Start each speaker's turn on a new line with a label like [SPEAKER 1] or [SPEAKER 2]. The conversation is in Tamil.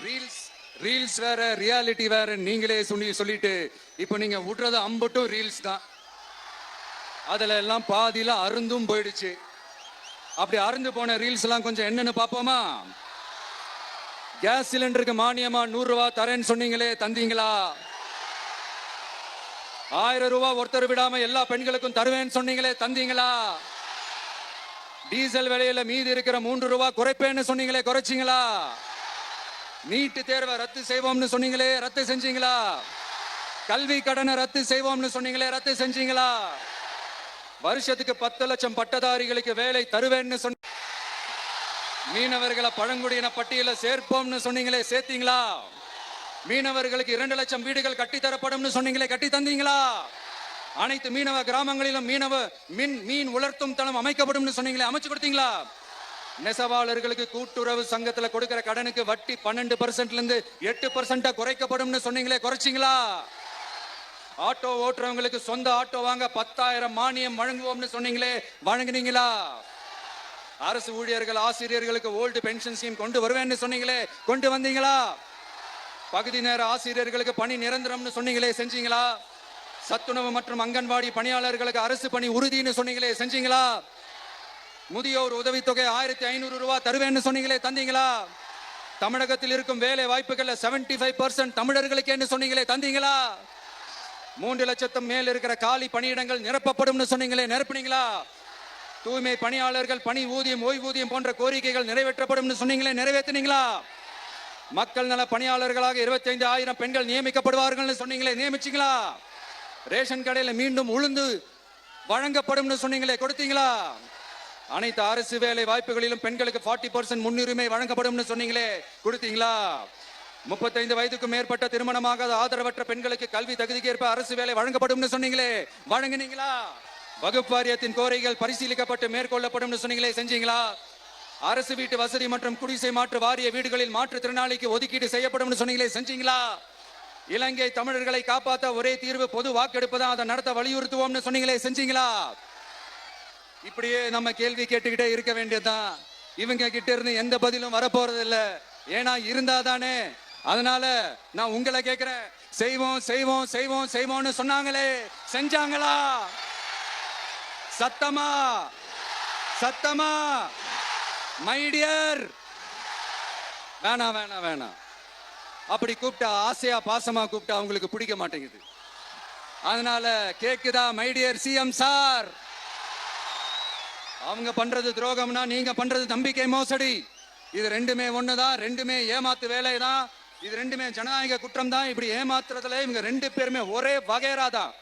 [SPEAKER 1] ரீல்ஸ் ரீல்ஸ் வேற, ரியாலிட்டி வேற நீங்களே சொல்லிட்டு இப்போ நீங்க விடுறது அம்பட்டும் ரீல்ஸ் தான். அதுல எல்லாம் பாதியில அருந்தும் போயிடுச்சு. அப்படி அருந்து போன ரீல்ஸ் எல்லாம் கொஞ்சம் என்னன்னு பாப்போமா? கேஸ் சிலிண்டருக்கு மானியமா 100 ரூபாய் தரேன்னு சொன்னீங்களே, தந்தீங்களா? 1000 ரூபாய் ஒருத்தர் விடாம எல்லா பெண்களுக்கும் தருவேன்னு சொன்னீங்களே, தந்தீங்களா? டீசல் விலையில மீதி இருக்கிற 3 ரூபாய் குறைப்பேன்னு சொன்னீங்களே, குறைச்சிங்களா? நீட்டு தேர்வை ரத்து செய்வோம்னு சொன்னீங்களே, ரத்து செஞ்சீங்களா? கல்வி கடனை ரத்து செய்வோம்னு சொன்னீங்களே, ரத்து செஞ்சீங்களா? வருஷத்துக்கு 10 லட்சம் பட்டதாரிகளுக்கு வேலை தருவேன்னு சொன்ன மீனவர்களை பழங்குடியின பட்டியல சேர்ப்போம்னு சொன்னீங்களே, சேர்த்தீங்களா? மீனவர்களுக்கு 2 லட்சம் வீடுகள் கட்டித்தரப்படும் சொன்னீங்களே, கட்டி தந்தீங்களா? அனைத்து மீனவ கிராமங்களிலும் மீன் உலர்த்தும் தளம் அமைக்கப்படும் சொன்னீங்களே, அமைச்சு கொடுத்தீங்களா? நெசவாளர்களுக்கு கூட்டுறவு சங்கத்துல கொடுக்கிற கடனுக்கு வட்டி 12% இருந்து 8% குறைக்கப்படும் சொன்னீங்களே, குறைச்சிங்களா? ஆட்டோ ஓட்டுறவங்களுக்கு சொந்த ஆட்டோ வாங்க 10,000 மானியம் வழங்குவோம்னு சொன்னீங்களே, வழங்குனீங்களா? அரசு ஊழியர்கள் ஆசிரியர்களுக்கு ஓல்டு பென்ஷன் ஸ்கீம் கொண்டு வருவேன்னு சொன்னீங்களே, கொண்டு வந்தீங்களா? பகுதி நேர ஆசிரியர்களுக்கு பணி நிரந்தரம்னு சொன்னீங்களே, செஞ்சீங்களா? சத்துணவு மற்றும் அங்கன்வாடி பணியாளர்களுக்கு அரசு பணி உறுதினு சொன்னீங்களே, செஞ்சீங்களா? முதியோர் உதவித்தொகை 1500 ரூபாய் தருவேன்னு சொன்னீங்களே, தந்தீங்களா? தமிழகத்தில் இருக்கும் வேலை வாய்ப்புகள்ல 75% தமிழர்களுக்கு சொன்னீங்களே, தந்தீங்களா? 3 லட்சத்தும் மேல் இருக்கிற காலி பணியிடங்கள் நிரப்பப்படும் சொன்னீங்களே, நிரப்புனீங்களா? தூய்மை பணியாளர்கள் பணி ஊதியம், ஓய்வூதியம் போன்ற கோரிக்கைகள் நிறைவேற்றப்படும் சொன்னீங்களே, நிறைவேற்றினீங்களா? மக்கள் நல பணியாளர்களாக 25,000 பெண்கள் நியமிக்கப்படுவார்கள் சொன்னீங்களே, நியமிச்சீங்களா? ரேஷன் கடையில் மீண்டும் உளுந்து வழங்கப்படும் சொன்னீங்களே, கொடுத்தீங்களா? அனைத்து அரசு வேலை வாய்ப்புகளிலும் பெண்களுக்கு 40% முன்னுரிமை வழங்கப்படும் சொன்னீங்களே, கொடுத்தீங்களா? 35 வயதுக்கும் மேற்பட்ட திருமணமாகாத ஆதரவற்ற பெண்களுக்கு கல்வி தகுதிக்கேற்ப அரசு வேலை வழங்கப்படும் சொன்னீங்களே, வழங்கினீங்களா? வகுப்பு வாரியத்தின் கோரிக்கைகள் பரிசீலிக்கப்பட்டு மேற்கொள்ளப்படும் சொன்னீங்களே, செஞ்சீங்களா? அரசு வீட்டு வசதி மற்றும் குடிசை மாற்று வாரிய வீடுகளில் மாற்றுத்திறனாளிக்கு ஒதுக்கீடு செய்யப்படும் சொன்னீங்களே, செஞ்சீங்களா? இலங்கை தமிழர்களை காப்பாற்ற ஒரே தீர்வு பொது வாக்கெடுப்பு தான், அதை நடத்த வலியுறுத்துவோம்னு சொன்னீங்களே, செஞ்சீங்களா? இப்படியே நம்ம கேள்வி கேட்டுக்கிட்டே இருக்க வேண்டியதுதான். இவங்க கிட்ட இருந்து எந்த பதிலும் வரப்போறது இல்ல. ஏன்னா இருந்தாதானே. அதனால நான் உங்களை கேட்கிறேன், செய்வோம் செய்வோம் செய்வோம் செய்வோம்னு சொன்னாங்களே, செஞ்சாங்களா? சத்தமா சத்தமா? மை டியர், வேணாம் வேணாம் வேணாம். அப்படி கூப்பிட்டா, ஆசையா பாசமா கூப்பிட்டா அவங்களுக்கு பிடிக்க மாட்டேங்குது. அதனால கேக்குதா மை டியர் சிஎம் சார்? அவங்க பண்றது துரோகம்னா நீங்க பண்றது நம்பிக்கை மோசடி. இது ரெண்டுமே ஒண்ணுதான், ரெண்டுமே ஏமாத்து வேலை தான், இது ரெண்டுமே ஜனநாயக குற்றம் தான். இப்படி ஏமாத்துறதுல இவங்க 2 பேருமே ஒரே வகையறா தான்.